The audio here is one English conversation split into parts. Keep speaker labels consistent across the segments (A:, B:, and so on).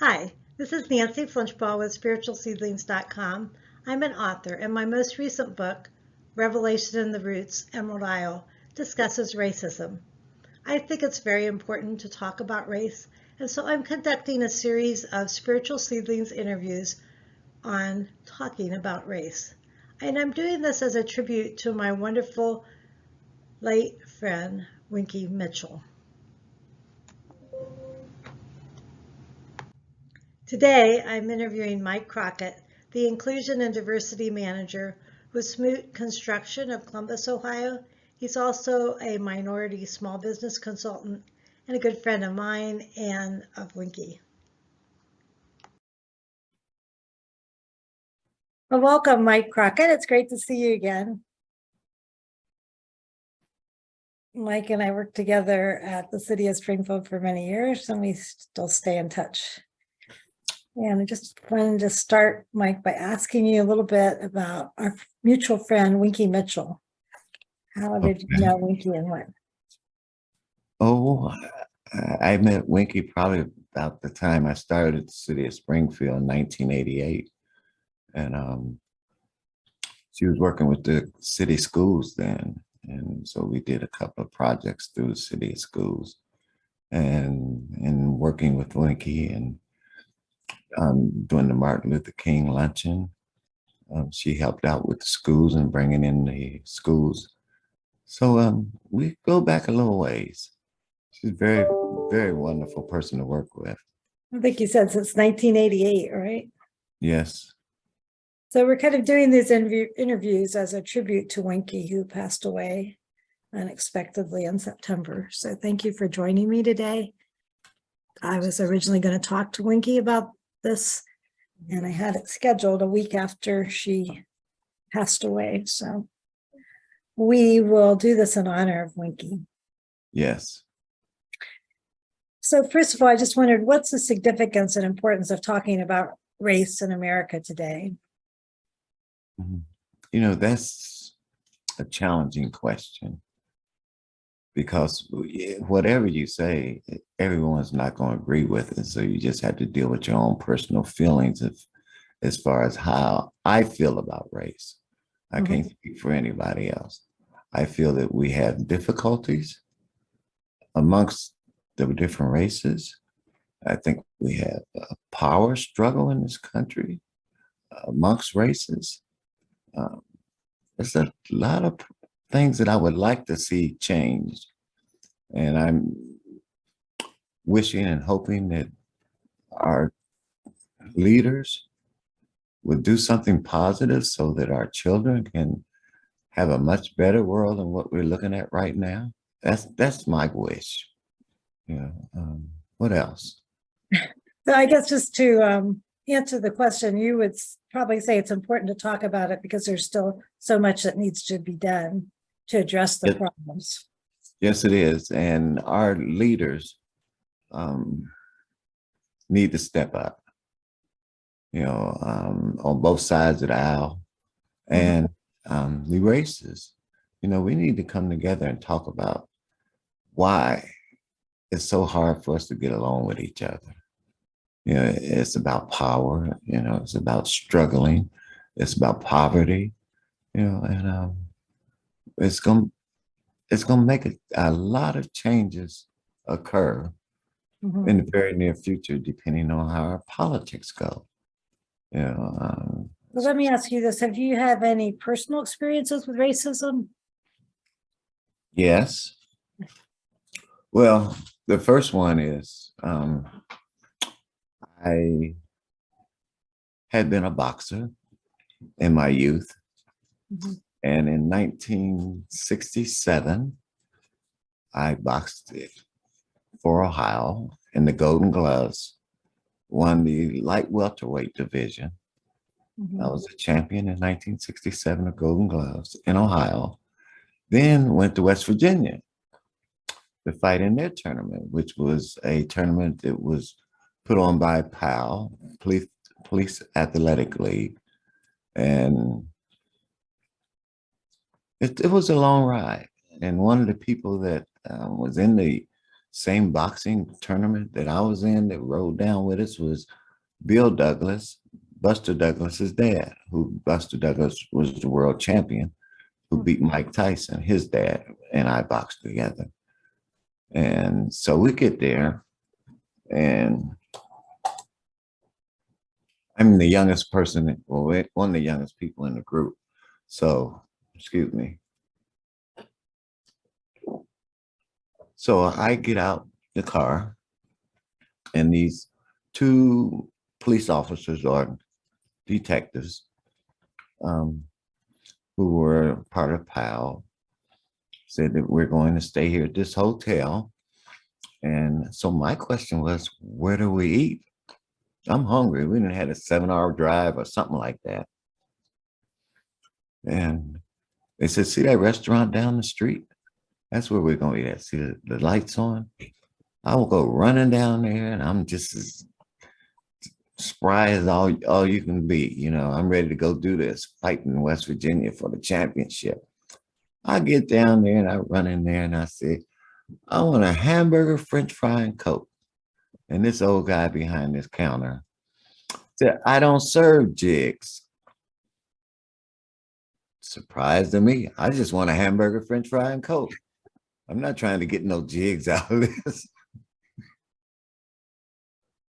A: Hi, this is Nancy Flinchbaugh with spiritualseedlings.com. I'm an author, and my most recent book, Revelation in the Roots, Emerald Isle, discusses racism. I think it's very important to talk about race, and so I'm conducting a series of Spiritual Seedlings interviews on talking about race. And I'm doing this as a tribute to my wonderful late friend, Winky Mitchell. Today, I'm interviewing Mike Crockett, the Inclusion and Diversity Manager with Smoot Construction of Columbus, Ohio. He's also a minority small business consultant and a good friend of mine and of Winky. Well, welcome, Mike Crockett. It's great to see you again. Mike and I worked together at the city of Springfield for many years, and we still stay in touch. And I just wanted to start, Mike, by asking you a little bit about our mutual friend, Winky Mitchell. How did you know Winky and when?
B: Oh, I met Winky probably about the time I started at the city of Springfield in 1988. And she was working with the city schools then. And so we did a couple of projects through the city schools and working with Winky and doing the Martin Luther King luncheon. She helped out with the schools and bringing in the schools. So we go back a little ways. She's a very, very wonderful person to work with.
A: I think you said since 1988, right?
B: Yes.
A: So we're kind of doing these interviews as a tribute to Winky, who passed away unexpectedly in September. So thank you for joining me today. I was originally going to talk to Winky about this, and I had it scheduled a week after she passed away. So we will do this in honor of Winky.
B: Yes.
A: So first of all, I just wondered, what's the significance and importance of talking about race in America today?
B: You know, that's a challenging question because whatever you say, everyone's not going to agree with it. So you just have to deal with your own personal feelings as far as how I feel about race. I can't speak for anybody else. I feel that we have difficulties amongst the different races. I think we have a power struggle in this country amongst races. There's a lot of things that I would like to see changed. And I'm wishing and hoping that our leaders would do something positive so that our children can have a much better world than what we're looking at right now. That's my wish. Yeah. What else?
A: So I guess just to answer the question, you would probably say it's important to talk about it because there's still so much that needs to be done to address the problems.
B: Yes, it is. And our leaders need to step up, on both sides of the aisle. And the races, we need to come together and talk about why it's so hard for us to get along with each other. It's about power, it's about struggling, it's about poverty, and it's going to make a lot of changes occur in the very near future, depending on how our politics go.
A: Well, let me ask you this. Have you had any personal experiences with racism?
B: Yes. Well, the first one is I had been a boxer in my youth. And in 1967, I boxed for Ohio in the Golden Gloves, won the light welterweight division. I was a champion in 1967 of Golden Gloves in Ohio. Then went to West Virginia to fight in their tournament, which was a tournament that was put on by PAL, Police Athletic League. And it was a long ride. And one of the people that was in the same boxing tournament that I was in that rode down with us was Bill Douglas, Buster Douglas's dad, who Buster Douglas was the world champion, who beat Mike Tyson. His dad and I boxed together. And so we get there, and I'm the youngest person, well, one of the youngest people in the group. So, excuse me. So I get out the car, and these two police officers or detectives who were part of PAL said that we're going to stay here at this hotel. And so my question was, where do we eat? I'm hungry. We didn't have a 7-hour drive or something like that. And they said, see that restaurant down the street? That's where we're going to eat at. See the lights on? I will go running down there, and I'm just as spry as all you can be. You know, I'm ready to go do this, fighting in West Virginia for the championship. I get down there and I run in there and I say, I want a hamburger, French fry, and Coke. And this old guy behind this counter said, I don't serve jigs. Surprise to me. I just want a hamburger, French fry, and Coke. I'm not trying to get no jigs out of this.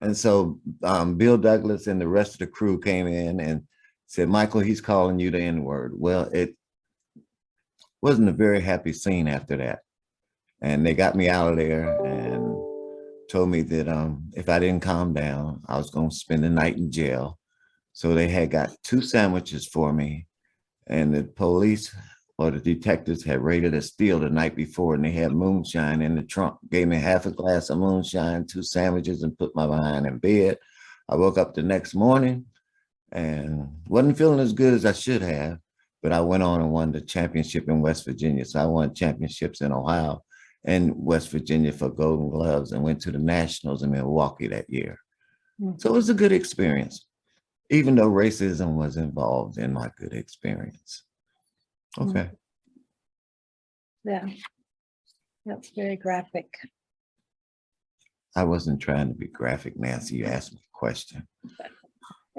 B: And so Bill Douglas and the rest of the crew came in and said, Michael, he's calling you the N-word. Well, it wasn't a very happy scene after that. And they got me out of there and told me that if I didn't calm down, I was going to spend the night in jail. So they had got 2 sandwiches for me. And the police or the detectives had raided a steal the night before, and they had moonshine in the trunk. Gave me half a glass of moonshine, 2 sandwiches, and put my behind in bed. I woke up the next morning and wasn't feeling as good as I should have, but I went on and won the championship in West Virginia. So I won championships in Ohio and West Virginia for Golden Gloves, and went to the Nationals in Milwaukee that year. So it was a good experience, even though racism was involved in my good experience. Okay.
A: Yeah, that's very graphic.
B: I wasn't trying to be graphic, Nancy. You asked me a question.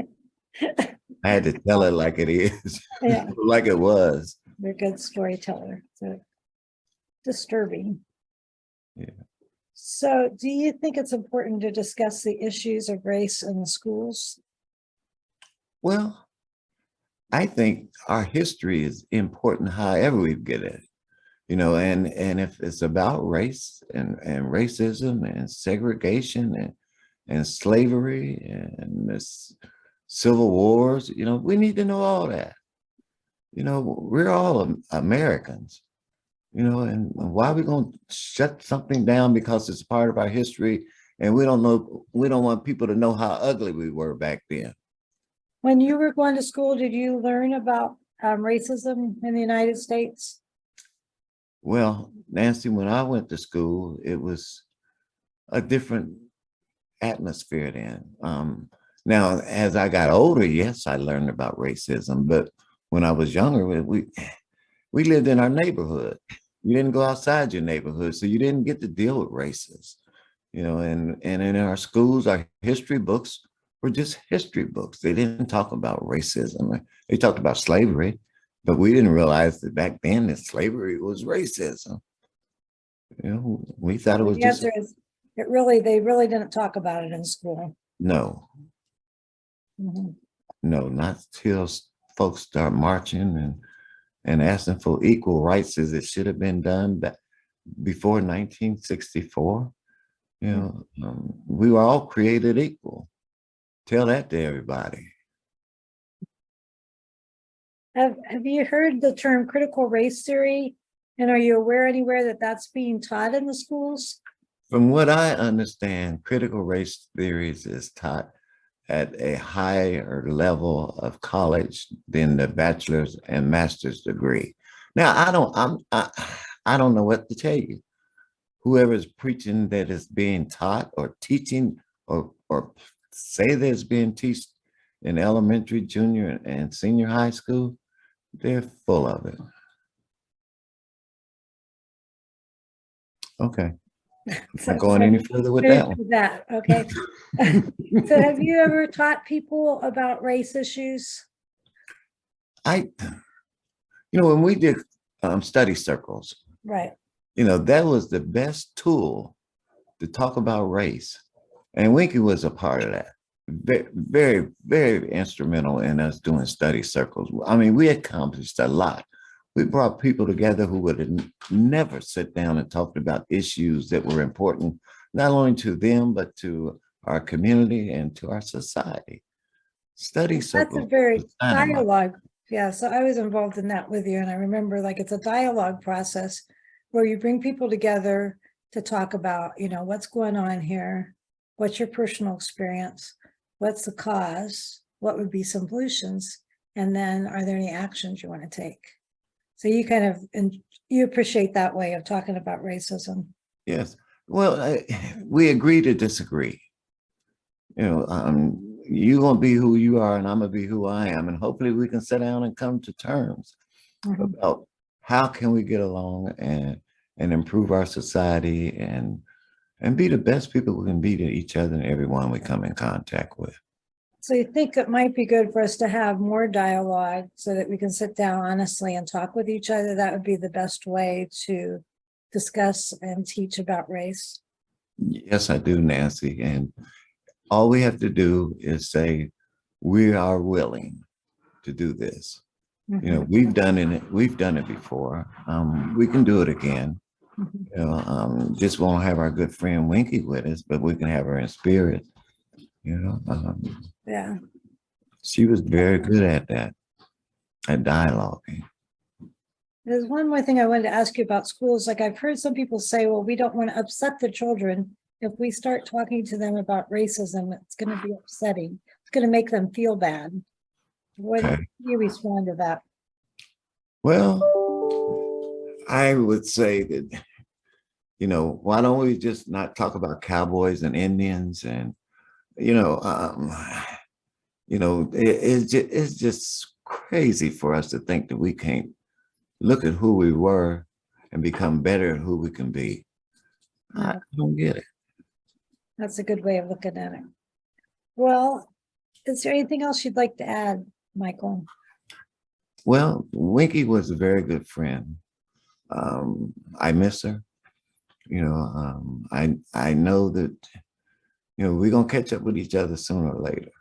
B: I had to tell it like it is,
A: Yeah.
B: like it was.
A: You're a good storyteller. So disturbing.
B: Yeah.
A: So do you think it's important to discuss the issues of race in the schools?
B: Well, I think our history is important however we get it, you know, and if it's about race and racism and segregation and slavery and this civil wars, you know, we need to know all that. You know, we're all Americans, you know, and why are we going to shut something down because it's part of our history and we don't want people to know how ugly we were back then?
A: When you were going to school, did you learn about racism in the United States?
B: Well, Nancy, when I went to school, it was a different atmosphere then. Now, as I got older, yes, I learned about racism, but when I was younger, we lived in our neighborhood. You didn't go outside your neighborhood, so you didn't get to deal with races, you know, and in our schools, our history books were just history books. They didn't talk about racism. They talked about slavery, but we didn't realize that back then that slavery was racism. You know, we thought it was
A: The
B: just
A: answer is they really didn't talk about it in school.
B: no, no, not till folks start marching and asking for equal rights as it should have been done back before 1964. You know, we were all created equal. Tell that to everybody.
A: Have you heard the term critical race theory? And are you aware anywhere that that's being taught in the schools?
B: From what I understand, critical race theories is taught at a higher level of college than the bachelor's and master's degree. Now, I don't know what to tell you. Whoever's preaching that it's being taught or teaching or say that it's being taught in elementary, junior, and senior high school, they're full of it. Okay. Not going any further with that one.
A: That, okay. So have you ever taught people about race issues?
B: I, when we did study circles,
A: Right.
B: that was the best tool to talk about race. And Winky was a part of that. Very, very, very instrumental in us doing study circles. I mean, we accomplished a lot. We brought people together who would have never sit down and talked about issues that were important, not only to them, but to our community and to our society. Study circles.
A: That's a very dialogue. Yeah, so I was involved in that with you. And I remember it's a dialogue process where you bring people together to talk about, what's going on here, what's your personal experience, what's the cause, what would be some solutions, and then are there any actions you want to take? So you kind of, and you appreciate that way of talking about racism.
B: Yes. Well, we agree to disagree. You're going to be who you are and I'm going to be who I am. And hopefully we can sit down and come to terms about how can we get along and improve our society and be the best people we can be to each other and everyone we come in contact with.
A: So you think it might be good for us to have more dialogue so that we can sit down honestly and talk with each other? That would be the best way to discuss and teach about race.
B: Yes, I do, Nancy. And all we have to do is say, we are willing to do this. We've done it before. We can do it again. Just won't have our good friend Winky with us, but we can have her in spirit.
A: Yeah.
B: She was very good at that, at dialoguing.
A: There's one more thing I wanted to ask you about schools. I've heard some people say, well, we don't want to upset the children. If we start talking to them about racism, it's going to be upsetting. It's going to make them feel bad. What do you respond to that?
B: Well, I would say that, why don't we just not talk about cowboys and Indians and, it's just crazy for us to think that we can't look at who we were and become better at who we can be. I don't get it.
A: That's a good way of looking at it. Well, is there anything else you'd like to add, Michael?
B: Well, Winky was a very good friend. I miss her. I know that, we're going to catch up with each other sooner or later.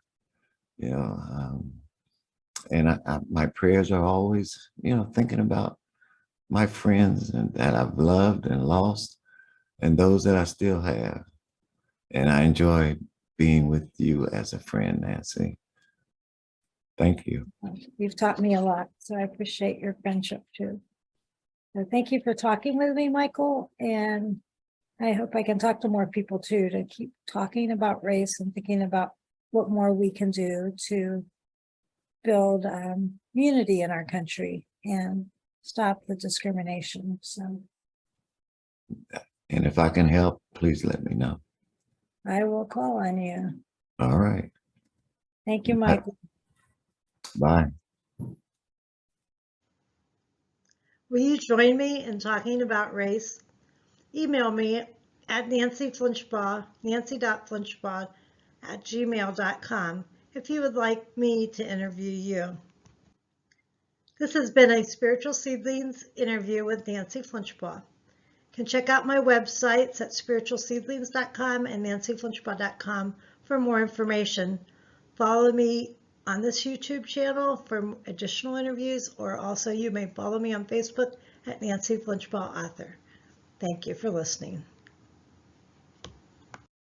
B: And my prayers are always, thinking about my friends and that I've loved and lost and those that I still have. And I enjoy being with you as a friend, Nancy. Thank you.
A: You've taught me a lot, so I appreciate your friendship too. So thank you for talking with me, Michael. And I hope I can talk to more people too, to keep talking about race and thinking about what more we can do to build unity in our country and stop the discrimination. So,
B: and if I can help, please let me know.
A: I will call on you.
B: All right.
A: Thank you, Michael.
B: Bye.
A: Will you join me in talking about race? Email me at nancy.flinchbaugh, nancy.flinchbaugh@gmail.com if you would like me to interview you. This has been a Spiritual Seedlings interview with Nancy Flinchbaugh. You can check out my websites at spiritualseedlings.com and nancyflinchbaugh.com for more information. Follow me on this YouTube channel for additional interviews, or also you may follow me on Facebook at Nancy Flinchbaugh Author. Thank you for listening.